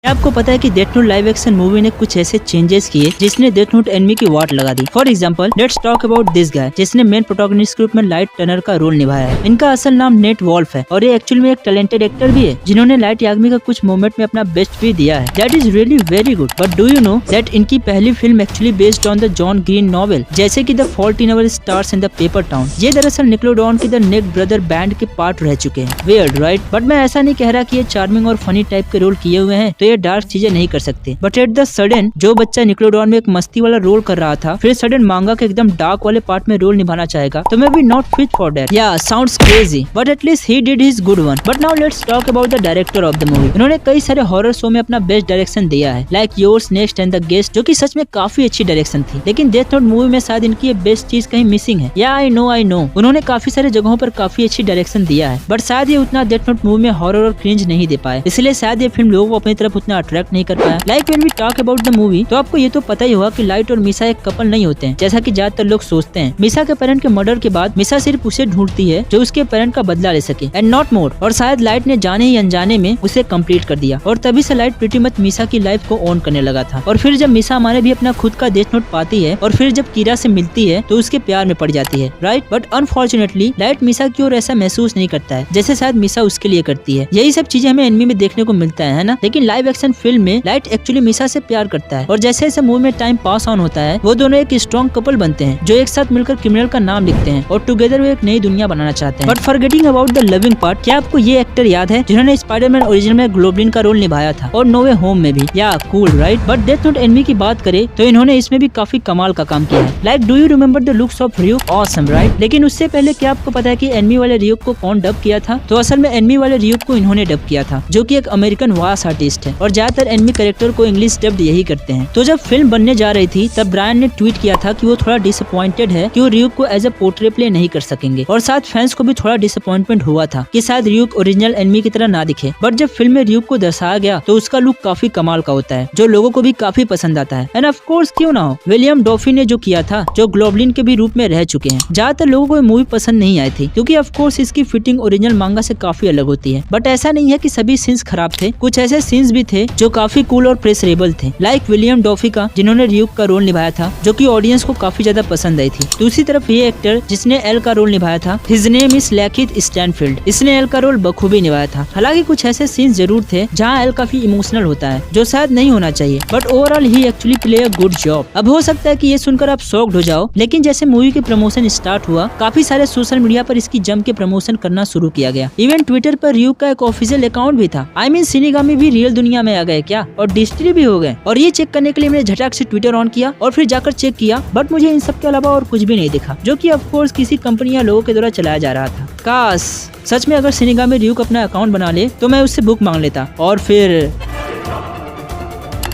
क्या आपको पता है कि death note live action movie ने कुछ ऐसे चेंजेस किए जिसने डेथ नोट एनिमी की वाट लगा दी। For example let's talk about this guy जिसने मेन प्रोटोगनिस्ट के रूप में लाइट टर्नर का रोल निभाया है। इनका असल नाम नेट वॉल्फ है और ये एक्चुअली में एक टैलेंटेड एक्टर भी है जिन्होंने लाइट याग्मी का कुछ मोमेंट में अपना बेस्ट भी दिया है। That is really very good. But do you know that इनकी पहली film actually based on the John green novel जैसे की the fault in our stars in the paper town. ये दरअसल निक्लोडॉन की द नेक ब्रदर बैंड के part रह चुके हैं। Weird right? बट मैं ऐसा नहीं कह रहा कि ये चार्मिंग और फनी टाइप के रोल किए हुए हैं तो ये डार्क चीजें नहीं कर सकते। बट एट द सडन जो बच्चा निक्लोडॉन में एक मस्ती वाला रोल कर रहा था फिर सडन मांगा के एकदम डार्क वाले पार्ट में रोल निभाना चाहेगा तो मैं भी नॉट फिट फॉर दैट। या sounds crazy but at least he did his good one. But now let's talk about the director of the movie. उन्होंने कई सारे हॉरर शो में अपना बेस्ट डायरेक्शन दिया है like yours next and the guest जो कि सच में काफी अच्छी डायरेक्शन थी। लेकिन डेथ नोट मूवी में शायद इनकी ये बेस्ट चीज कहीं मिसिंग है। या आई नो उन्होंने काफी सारे जगहों पर काफी अच्छी डायरेक्शन दिया है बट शायद ये उतना डेथ नोट मूवी में हॉरर और क्रिंज नहीं दे पाए, इसलिए शायद ये फिल्म लोगों को अपनी तरफ उतना अट्रैक्ट नहीं कर पाया। Like when we talk about the movie तो आपको ये तो पता ही होगा कि लाइट और मिसा एक कपल नहीं होते हैं जैसा कि ज्यादातर लोग सोचते हैं। मिसा के पेरेंट के मर्डर के बाद मिसा सिर्फ उसे ढूंढती है जो उसके पेरेंट का बदला ले सके एंड नॉट मोर। और शायद लाइट ने जाने ही अनजाने में उसे कंप्लीट कर दिया और तभी से लाइट प्रीटी मच मिसा की लाइफ को ऑन करने लगा था। और फिर जब मिसा हमारे भी अपना खुद का डेथ नोट पाती है और फिर जब कीरा से मिलती है तो उसके प्यार में पड़ जाती है राइट। बट अनफॉर्चुनेटली लाइट मिसा की ओर ऐसा महसूस नहीं करता है जैसे शायद मिसा उसके लिए करती है। यही सब चीजें हमें एनिमे में देखने को मिलता है ना। लेकिन लाइव एक्शन फिल्म में लाइट एक्चुअली मिसा से प्यार करता है और जैसे जैसे मूवी में टाइम पास ऑन होता है वो दोनों एक स्ट्रॉन्ग कपल बनते हैं जो एक साथ मिलकर क्रिमिनल का नाम लिखते हैं और टुगेदर वो एक नई दुनिया बनाना चाहते हैं। But forgetting about the loving part, क्या आपको ये एक्टर याद है जिन्होंने स्पाइडरमैन ओरिजिनल में ग्लोबलिन का रोल निभाया था और नो वे होम में भी? या cool right? But death note enemy की बात करें तो इन्होंने इसमें भी काफी कमाल का काम किया है। Like do you remember the looks of Rio? Awesome right? लेकिन उससे पहले क्या आपको पता है कि एनिमी वाले रियो को कौन डब किया था? तो असल में एनिमी वाले रियो को इन्होंने डब किया था जो की एक अमेरिकन वॉइस आर्टिस्ट है और ज्यादातर एनिमी कैरेक्टर को इंग्लिश डब्ड यही करते हैं। तो जब फिल्म बनने जा रही थी तब ब्रायन ने ट्वीट किया था कि वो थोड़ा डिसअपॉइंटेड है कि वो रियूक को एज अ पोर्ट्रेट प्ले नहीं कर सकेंगे और साथ फैंस को भी थोड़ा डिसअपॉइंटमेंट हुआ था कि शायद रियूक ओरिजिनल एनिमी की तरह ना दिखे। बट जब फिल्म में रियूक को दर्शाया गया तो उसका लुक काफी कमाल का होता है जो लोगों को भी काफी पसंद आता है। एंड ऑफ कोर्स क्यों ना हो विलियम डॉफी ने जो किया था जो ग्लोबलिन के भी रूप में रह चुके हैं। ज्यादातर लोगों को मूवी पसंद नहीं आई थी क्योंकि ऑफ कोर्स इसकी फिटिंग ओरिजिनल मांगा से काफी अलग होती है। बट ऐसा नहीं है कि सभी सीन्स खराब थे, कुछ ऐसे सीन्स भी थे जो काफी कूल और प्रेसरेबल थे लाइक विलियम डॉफी का जिन्होंने रियूक का रोल निभाया था जो कि ऑडियंस को काफी ज्यादा पसंद आई थी। दूसरी तरफ ये एक्टर जिसने एल का रोल निभाया था हिज नेम इज लैकिथ स्टैनफील्ड, इसने एल का रोल बखूबी निभाया था। हालांकि कुछ ऐसे सीन्स जरूर थे जहां एल काफी इमोशनल होता है जो शायद नहीं होना चाहिए but overall he actually play a good job. अब हो सकता है कि ये सुनकर आप शॉक्ड हो जाओ लेकिन जैसे मूवी की प्रमोशन स्टार्ट हुआ काफी सारे सोशल मीडिया पर इसकी जम के प्रमोशन करना शुरू किया गया। इवन ट्विटर पर रियूक का एक ऑफिशियल अकाउंट भी था। आई मीन शिनिगामी भी रियल दुनिया में आ गए क्या और डिस्ट्री भी हो गए। और ये चेक करने के लिए मैंने झटाक से ट्विटर ऑन किया और फिर जाकर चेक किया बट मुझे इन सब के अलावा और कुछ भी नहीं दिखा जो कि ऑफ कोर्स किसी कंपनी या लोगों के द्वारा चलाया जा रहा था। काश सच में अगर शिनिगामी रियूक अपना अकाउंट बना ले तो मैं उससे बुक मांग लेता और फिर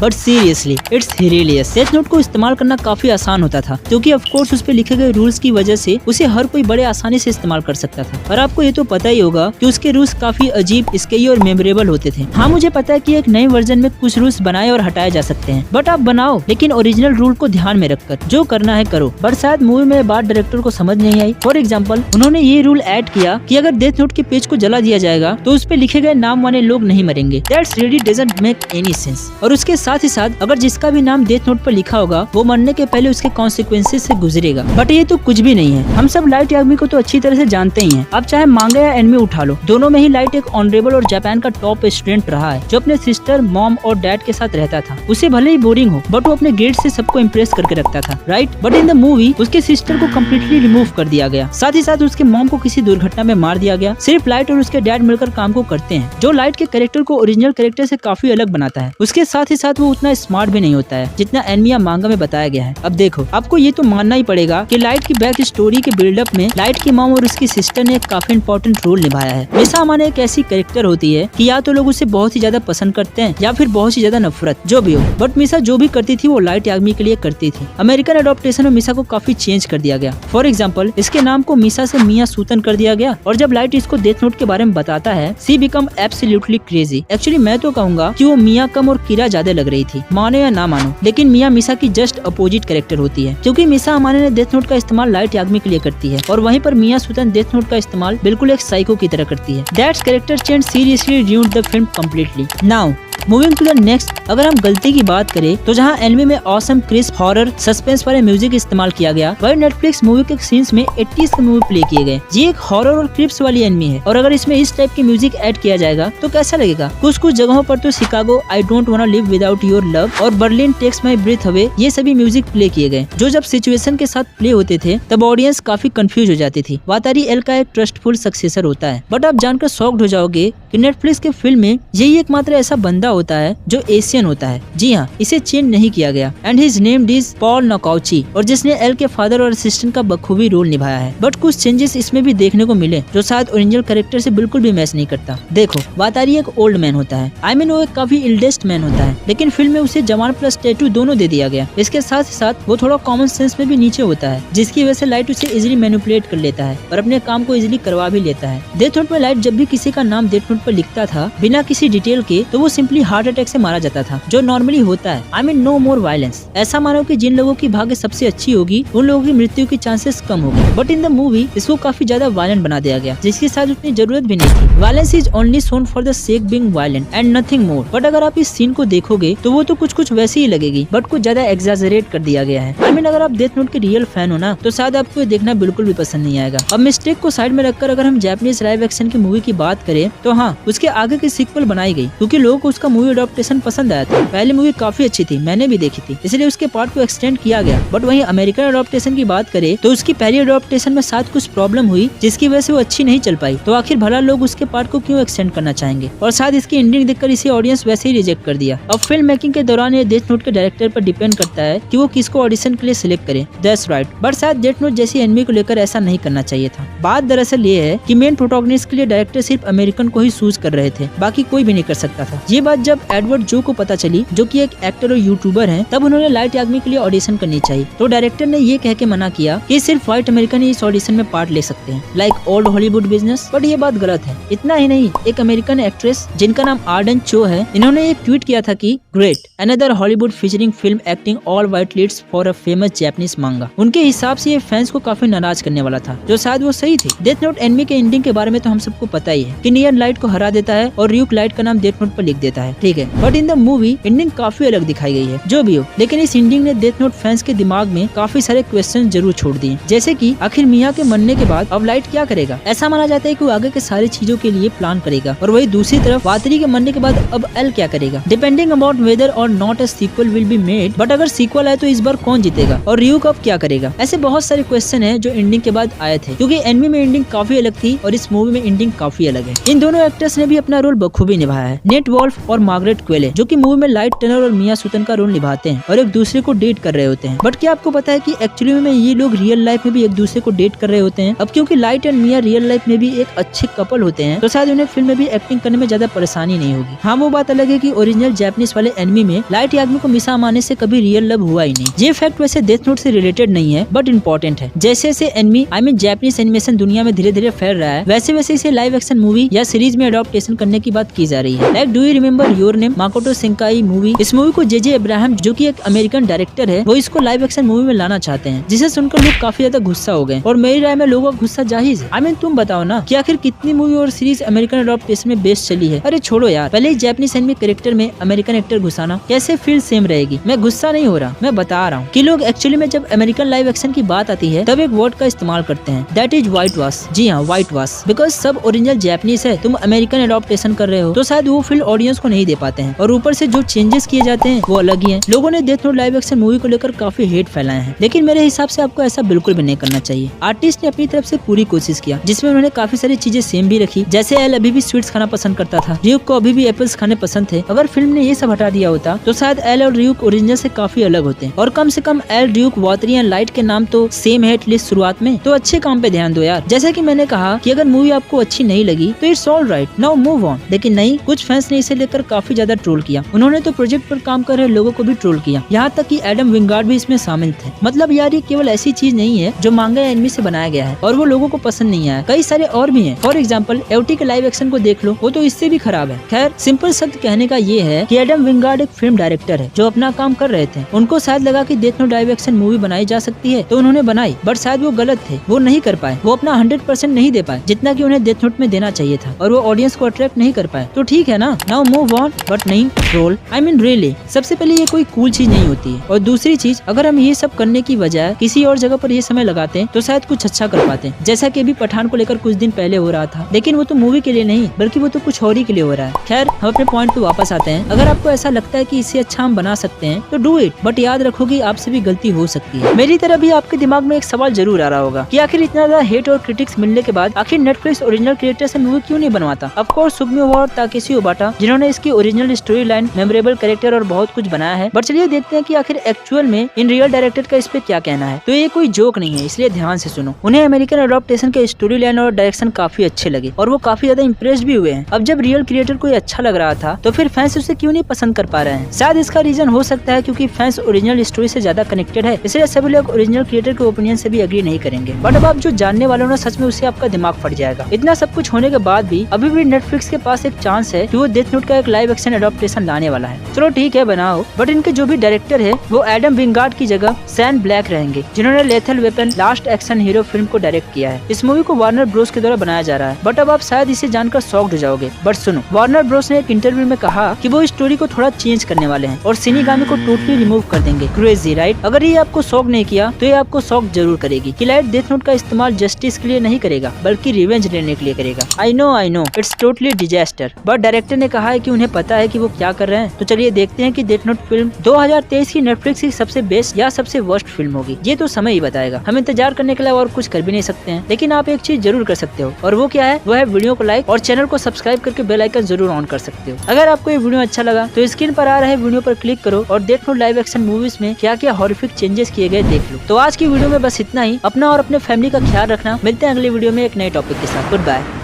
but seriously it's hilarious. Death note को इस्तेमाल करना काफी आसान होता था क्योंकि ऑफ कोर्स उस पे लिखे गए रूल्स की वजह से उसे हर कोई बड़े आसानी से इस्तेमाल कर सकता था। और आपको ये तो पता ही होगा कि उसके रूल्स काफी अजीब, स्केई और मेमोरेबल होते थे। हाँ मुझे पता है कि एक नए वर्जन में कुछ रूल्स बनाए और हटाए जा सकते हैं बट आप बनाओ लेकिन ओरिजिनल रूल को ध्यान में रखकर जो करना है करो। बट शायद मूवी में बात डायरेक्टर को समझ नहीं आई। फॉर एग्जाम्पल उन्होंने ये रूल ऐड किया कि अगर डेथ नोट के पेज को जला दिया जाएगा तो उस पे लिखे गए नाम वाले लोग नहीं मरेंगे। That's really doesn't make any sense. और उसके साथ ही साथ अगर जिसका भी नाम डेथ नोट पर लिखा होगा वो मरने के पहले उसके कॉन्सिक्वेंसेस से गुजरेगा। बट ये तो कुछ भी नहीं है। हम सब लाइट याग्मी को तो अच्छी तरह से जानते ही हैं। आप चाहे मांगा या एनिमे उठा लो दोनों में ही लाइट एक ऑनरेबल और जापान का टॉप स्टूडेंट रहा है जो अपने सिस्टर, मॉम और डैड के साथ रहता था। उसे भले ही बोरिंग हो बट वो अपने ग्रेड से सबको इम्प्रेस करके रखता था right. But in the movie उसके सिस्टर को कम्प्लीटली रिमूव कर दिया गया, साथ ही साथ उसके मॉम को किसी दुर्घटना में मार दिया गया। सिर्फ लाइट और उसके डैड मिलकर काम को करते हैं जो लाइट के कैरेक्टर को ओरिजिनल कैरेक्टर से काफी अलग बनाता है। उसके साथ ही साथ वो उतना स्मार्ट भी नहीं होता है जितना एनिमे या मांगा में बताया गया है। अब देखो आपको ये तो मानना ही पड़ेगा कि लाइट की बैक स्टोरी के बिल्डअप में लाइट की मॉम और उसकी सिस्टर ने एक काफी इंपॉर्टेंट रोल निभाया है। मिसा अमाने एक ऐसी कैरेक्टर होती है कि या तो लोग उसे बहुत ही ज्यादा पसंद करते हैं या फिर बहुत ही ज्यादा नफरत, जो भी हो। बट मिसा जो भी करती थी वो लाइट याग्मी के लिए करती थी। अमेरिकन एडॉप्टेशन में मिसा को काफी चेंज कर दिया गया। फॉर एग्जाम्पल इसके नाम को मिसा से मिया सूतन कर दिया गया और जब लाइट इसको डेथ नोट के बारे में बताता है सी बिकम एब्सोल्युटली क्रेजी। एक्चुअली मैं तो कहूंगा कि वो मिया कम और कीरा ज्यादा लग रही थी, मानो या ना मानो। लेकिन मिया मिसा की जस्ट अपोजिट कैरेक्टर होती है क्योंकि मिसा अमाने ने डेथ नोट का इस्तेमाल लाइट याग्मी के लिए करती है और वहीं पर मिया सुतन डेथ नोट का इस्तेमाल बिल्कुल एक साइको की तरह करती है। That's character change seriously ruined the film completely. Now moving to the next, अगर हम गलती की बात करें तो जहाँ एनिमे में ऑसम क्रिस्प हॉरर सस्पेंस वाले म्यूजिक इस्तेमाल किया गया, वही नेटफ्लिक्स मूवी के सीन्स में 80s के मूवी प्ले किए गए। ये एक हॉरर और क्रिप्स वाली एनिमे है और अगर इसमें इस टाइप की म्यूजिक ऐड किया जाएगा तो कैसा लगेगा। कुछ कुछ जगहों पर तो Chicago, I don't wanna live without your love और Berlin takes my breath away, ये सभी म्यूजिक प्ले किए गए, जो जब सिचुएशन के साथ प्ले होते थे तब ऑडियंस काफी कंफ्यूज हो जाती थी। वातारी एल का एक ट्रस्टफुल सक्सेसर होता है, बट आप जानकर शॉक्ड हो जाओगे कि नेटफ्लिक्स के फिल्म में यही एकमात्र ऐसा बंदा होता है जो एशियन होता है। जी हाँ, इसे चेंज नहीं किया गया and his name is Paul Nakauchi, और जिसने एल के फादर और असिस्टेंट का बखूबी रोल निभाया है। बट कुछ चेंजेस इसमें भी देखने को मिले जो शायद ओरिजिनल कैरेक्टर से बिल्कुल भी मैच नहीं करता। देखो, वातारी एक ओल्ड मैन होता है, आई मीन वो एक काफी इल्डेस्ट मैन होता है, लेकिन फिल्म में उसे जवान प्लस टैटू दोनों दे दिया गया। इसके साथ ही साथ वो थोड़ा कॉमन सेंस में भी नीचे होता है, जिसकी वजह से लाइट उसे इजिली मैनिपुलेट कर लेता है और अपने काम को इजिली करवा भी लेता है। डेथ नोट में लाइट जब भी किसी का नाम डेथ नोट पर लिखता था बिना किसी डिटेल के, तो वो सिंपली हार्ट अटैक से मारा जाता था, जो नॉर्मली होता है। I mean no more violence. ऐसा मानो कि जिन लोगों की भाग्य सबसे अच्छी होगी उन लोगों की मृत्यु की चांसेस कम होगी, बट इन द मूवी इसको काफी ज्यादा वायलेंट बना दिया गया, जिसकी शायद उतनी जरूरत भी नहीं थी। Violence is only shown for the sake being violent and nothing more. But अगर आप इस सीन को देखोगे तो वो तो कुछ कुछ वैसी ही लगेगी, बट कुछ ज्यादा एग्जैजरेट कर दिया गया है। आई मीन अगर आप डेथ नोट के रियल फैन हो ना, तो शायद आपको ये देखना बिल्कुल भी पसंद नहीं आएगा। अब मिस्टेक को साइड में रखकर अगर हम जापानीज लाइव एक्शन की मूवी की बात करें तो हाँ, उसके आगे की सीक्वल बनाई गई क्योंकि लोगों को उसका मूवी अडॉप्टेशन पसंद आया था। पहली मूवी काफी अच्छी थी, मैंने भी देखी थी, इसलिए उसके पार्ट को एक्सटेंड किया गया। बट वहीं अमेरिकन अडॉप्टेशन की बात करें तो उसकी पहली अडॉप्टेशन में साथ कुछ प्रॉब्लम हुई जिसकी वजह से वो अच्छी नहीं चल पाई। तो आखिर भला लोग उसके पार्ट को क्यों एक्सटेंड करना चाहेंगे, और शायद इसकी एंडिंग देखकर इसे ऑडियंस वैसे ही रिजेक्ट कर दिया। अब फिल्म मेकिंग के दौरान ये डेथ नोट के डायरेक्टर पर डिपेंड करता है कि वो किसको ऑडिशन के लिए सिलेक्ट करे। दैट्स राइट, बट शायद डेथ नोट जैसी एनिमे को लेकर ऐसा नहीं करना चाहिए था। बात दरअसल ये है कि मेन प्रोटोगनिस्ट के लिए डायरेक्टर सिर्फ अमेरिकन को ही चूज कर रहे थे, बाकी कोई भी नहीं कर सकता था। ये बात जब एडवर्ड जो को पता चली, जो कि एक एक्टर और यूट्यूबर हैं, तब उन्होंने लाइट याग्मी के लिए ऑडिशन करनी चाहिए। तो डायरेक्टर ने ये कह के मना किया कि सिर्फ व्हाइट अमेरिकन ही इस ऑडिशन में पार्ट ले सकते हैं, like old Hollywood business. But ये बात गलत है। इतना ही नहीं, एक अमेरिकन एक्ट्रेस जिनका नाम आर्डन चो है, इन्होंने एक ट्वीट किया था कि great, another Hollywood featuring film acting all white leads for a famous Japanese manga. उनके हिसाब से ये फैंस को काफी नाराज करने वाला था, जो शायद वो सही थी। डेथ नोट एनिमे के एंडिंग के बारे में तो हम सबको पता ही है कि नियन लाइट को हरा देता है और रियूक लाइट का नाम डेथ नोट पर लिख देता है, ठीक है। But in the movie ending काफी अलग दिखाई गई है, जो भी हो, लेकिन इस एंडिंग ने डेथ नोट फैंस के दिमाग में काफी सारे क्वेश्चन जरूर छोड़ दिए, जैसे कि आखिर मिया के मरने के बाद अब लाइट क्या करेगा। ऐसा माना जाता है कि वो आगे के सारी चीजों के लिए प्लान करेगा, और वही दूसरी तरफ वातरी के मरने के बाद अब एल क्या करेगा। डिपेंडिंग अबाउट वेदर और not a sequel will be made, but अगर सीक्वल आए तो इस बार कौन जीतेगा और रियूक अब क्या करेगा। ऐसे बहुत सारे क्वेश्चन है जो एंडिंग के बाद आए थे, क्योंकि एनिमे में एंडिंग काफी अलग थी और इस मूवी में एंडिंग काफी अलग है। इन दोनों एक्टर्स ने भी अपना रोल बखूबी निभाया है। नेट वॉल्फ और मार्गरेट क्वेले, जो कि मूवी में लाइट टर्नर और मिया सुतन का रोल निभाते हैं और एक दूसरे को डेट कर रहे होते हैं। बट क्या आपको पता है कि एक्चुअली में ये लोग रियल लाइफ में भी एक दूसरे को डेट कर रहे होते हैं। अब क्योंकि light and Mia real life में भी एक अच्छे कपल होते हैं, तो शायद उन्हें फिल्म में भी एक्टिंग करने में ज्यादा परेशानी नहीं होगी। हाँ, वो बात अलग है कि ओरिजिनल जापानीज वाले एनिमे में लाइट याग्मी को मिसा माने से कभी रियल लव हुआ ही नहीं। ये फैक्ट वैसे डेथ नोट से रिलेटेड नहीं है, बट इम्पोर्टेंट है। जैसे जैसे anime I mean Japanese animation दुनिया में धीरे धीरे फैल रहा है, वैसे वैसे इसे लाइव एक्शन मूवी या सीरीज में अडॉप्टेशन करने की बात की जा रही है। Like do you remember your name, Makoto शिंकाई movie. इस मूवी को जे अब्राहम, जो कि एक अमेरिकन डायरेक्टर है, वो इसको लाइव एक्शन मूवी में लाना चाहते हैं, जिसे सुनकर लोग काफी ज्यादा गुस्सा हो गए। और मेरी राय में लोगों का गुस्सा जाहिर है। आई मीन तुम बताओ ना कि आखिर कितनी मूवी और सीरीज अमेरिकन अडॉप्टेशन में बेस्ट चली है। अरे छोड़ो यार, पहले ही जापानीज एनिमे कैरेक्टर में अमेरिकन एक्टर घुसाना कैसे फील सेम रहेगी। मैं गुस्सा नहीं हो रहा, मैं बता रहा हूँ कि लोग एक्चुअली में जब अमेरिकन लाइव एक्शन की बात आती है तब एक वर्ड का इस्तेमाल करते हैं, दैट इज व्हाइट वॉश। जी हाँ, व्हाइट वॉश, बिकॉज सब ओरिजिनल जापानीज है, तुम अमेरिकन अडॉप्टेशन कर रहे हो, तो शायद वो फील ऑडियंस को नहीं दे पाते हैं। और ऊपर से जो चेंजेस किए जाते हैं वो अलग ही है। लोगों ने death note live action movie को लेकर काफी हेट फैलाए हैं, लेकिन मेरे हिसाब से आपको ऐसा बिल्कुल भी नहीं करना चाहिए। आर्टिस्ट ने अपनी तरफ से पूरी कोशिश किया, जिसमें उन्होंने काफी सारी चीजें सेम भी रखी। जैसे एल अभी भी स्वीट्स खाना पसंद करता था, रियूक को अभी भी एप्पल्स खाने पसंद थे। अगर फिल्म ने ये सब हटा दिया होता तो शायद एल और रियूक ओरिजिनल से काफी अलग होते, और कम से कम एल, रियूक, वातरी एंड लाइट के नाम तो सेम है एटलीस्ट शुरुआत में। तो अच्छे काम पे ध्यान दो यार। जैसा कि मैंने कहा कि अगर मूवी आपको अच्छी नहीं लगी तो it's all right, now move on. लेकिन नहीं, कुछ फैंस ने इसे लेकर काफी ज्यादा ट्रोल किया। उन्होंने तो प्रोजेक्ट पर काम कर रहे लोगों को भी ट्रोल किया, यहाँ तक कि एडम विंगार्ड भी इसमें शामिल थे। मतलब यार, ये केवल ऐसी चीज नहीं है जो मांगा या एनिमे से बनाया गया है और वो लोगों को पसंद नहीं आया। कई सारे और भी हैं। फॉर एग्जांपल एवटी के लाइव एक्शन को देख लो, वो तो इससे भी खराब है। खैर, सिंपल शब्द कहने का ये है कि एडम विंगार्ड एक फिल्म डायरेक्टर है जो अपना काम कर रहे थे। उनको शायद लगा कि death note live action movie बनाई जा सकती है, तो उन्होंने बनाई, बट शायद वो गलत थे। वो नहीं कर पाए, वो अपना 100% नहीं दे पाए जितना कि उन्हें डेथ नोट में देना चाहिए था, और वो ऑडियंस को अट्रैक्ट नहीं कर पाए। तो ठीक है ना, now move move on, but नहीं रोल। आई मीन रियली, सबसे पहले ये कोई कूल चीज नहीं होती है, और दूसरी चीज अगर हम ये सब करने की बजाय किसी और जगह पर ये समय लगाते हैं तो शायद कुछ अच्छा कर पाते हैं। जैसा कि अभी पठान को लेकर कुछ दिन पहले हो रहा था, लेकिन वो तो मूवी के लिए नहीं बल्कि वो तो कुछ और ही के लिए हो रहा है। खैर, हम अपने पॉइंट पे वापस आते हैं। अगर आपको ऐसा लगता है कि इससे अच्छा हम बना सकते हैं तो डू इट, बट याद रखो कि आपसे भी गलती हो सकती है। मेरी तरह भी आपके दिमाग में एक सवाल जरूर आ रहा होगा कि आखिर इतना ज्यादा हेट और क्रिटिक्स मिलने के बाद आखिर नेटफ्लिक्स ओरिजिनल क्रिएटर से मूवी क्यों नहीं बनवाता। ऑफ कोर्स सुगमिओ और ताकेशी ओबाटा जिन्होंने इसकी original story line, memorable character और बहुत कुछ बनाया है, बट चलिए देखते हैं कि आखिर एक्चुअल में इन रियल डायरेक्टर का इस पे क्या कहना है। तो ये कोई जोक नहीं है, इसलिए ध्यान से सुनो। उन्हें अमेरिकन एडॉप्टेशन के स्टोरी लाइन और डायरेक्शन काफी अच्छे लगे और वो काफी ज्यादा इम्प्रेस्ड भी हुए हैं। अब जब रियल क्रिएटर कोई अच्छा लग रहा था तो फिर फैंस उसे क्यों नहीं पसंद कर पा रहे हैं। शायद इसका रीजन हो सकता है क्योंकि फैंस ओरिजिनल स्टोरी से ज्यादा कनेक्टेड है, इसलिए सभी लोग ओरिजिनल क्रिएटर के ओपिनियन से भी एग्री नहीं करेंगे। बट अब आप जो जानने वाले हो ना, सच में उससे आपका दिमाग फट जाएगा। इतना सब कुछ होने के बाद भी अभी भी नेटफ्लिक्स के पास एक चांस है कि वो डेथ नोट का एक लाइव एक्शन एडॉप्टेशन लाने वाला है। चलो ठीक है, बनाओ, बट इनके जो भी डायरेक्टर है वो एडम विंगार्ड की जगह सैम ब्लैक रहेंगे, जिन्होंने lethal weapon last action hero film को डायरेक्ट किया है। इस मूवी को वार्नर ब्रोस के द्वारा बनाया जा रहा है। बट अब आप शायद इसे जानकर शॉक्ड हो जाओगे, बट सुनो, वार्नर ब्रोस ने एक इंटरव्यू में कहा कि वो स्टोरी को थोड़ा चेंज करने वाले हैं और सिनिगामी को टोटली रिमूव कर देंगे। Crazy right? अगर ये आपको शॉक नहीं किया तो ये आपको शॉक जरूर करेगी कि लाइट डेथ नोट का इस्तेमाल जस्टिस के लिए नहीं करेगा बल्कि रिवेंज लेने के लिए करेगा। I know it's totally disaster, but director ने कहा है कि उन्हें पता है कि वो क्या कर रहे हैं। तो चलिए देखते हैं कि डेथ नोट फिल्म 2023 की नेटफ्लिक्स की सबसे बेस्ट या सबसे वर्स्ट फिल्म होगी। ये तो समय ही बताएगा। हम इंतजार करने के अलावा और कुछ कर भी नहीं सकते हैं, लेकिन आप एक चीज जरूर कर सकते हो, और वो क्या है? वो है वीडियो को लाइक और चैनल को सब्सक्राइब करके बेल आइकन जरूर ऑन कर सकते हो। अगर आपको ये वीडियो अच्छा लगा तो स्क्रीन पर आ रहे वीडियो पर क्लिक करो और death note live action movies में क्या क्या हॉरिफिक चेंजेस किए गए देख लो। तो आज की वीडियो में बस इतना ही। अपना और अपने फैमिली का ख्याल रखना। मिलते हैं अगली वीडियो में एक नए टॉपिक के साथ। Good bye.